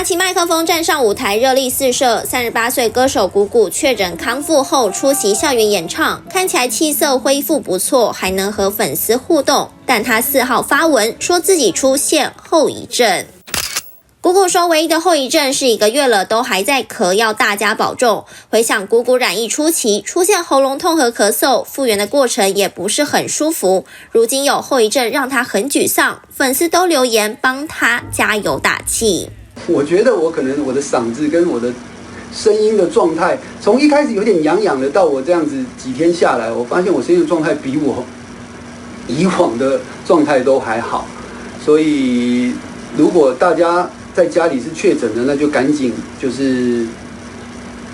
起麦克风站上舞台，热力四射。38岁歌手谷谷确诊康复后出席校园演唱，看起来气色恢复不错，还能和粉丝互动。但他4号发文说自己出现后遗症。谷谷说，唯一的后遗症是1个月了都还在咳，要大家保重。回想谷谷染疫初期出现喉咙痛和咳嗽，复原的过程也不是很舒服。如今有后遗症让他很沮丧，粉丝都留言帮他加油打气。我觉得我可能我的嗓子跟我的声音的状态，从一开始有点痒痒的，到我这样子几天下来，我发现我声音的状态比我以往的状态都还好。所以如果大家在家里是确诊的，那就赶紧就是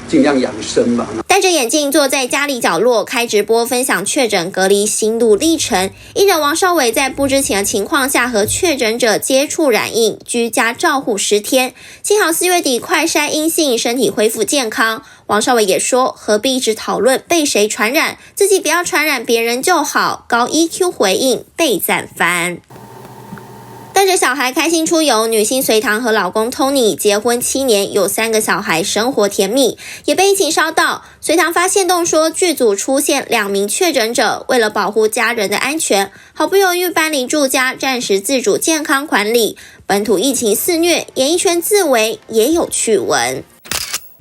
尽量养生吧。戴着眼镜坐在家里角落开直播分享确诊隔离心路历程。艺人王少伟在不知情的情况下和确诊者接触染疫，居家照护10天，幸好4月底快筛阴性，身体恢复健康。王少伟也说，何必一直讨论被谁传染，自己不要传染别人就好。高 EQ 回应被赞翻。带着小孩开心出游，女星隋棠和老公 Tony 结婚7年，有3个小孩，生活甜蜜，也被疫情烧到。隋棠发限动说，剧组出现2名确诊者，为了保护家人的安全，好不容易搬离住家，暂时自主健康管理。本土疫情肆虐，演艺圈自危也有趣闻。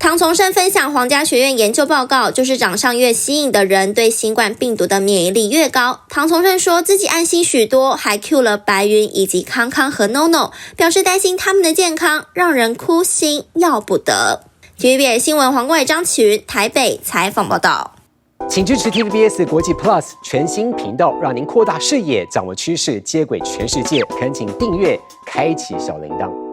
唐从生分享皇家学院研究报告，就是长相越吸引的人，对新冠病毒的免疫力越高。唐从生说自己安心许多，还 cue 了白云以及康康和 NONO， 表示担心他们的健康，让人哭心要不得。TVBS 新闻黄冠伟、张启云台北采访报道。请支持 TVBS 国际 Plus 全新频道，让您扩大视野，掌握趋势，接轨全世界。恳请订阅，开启小铃铛。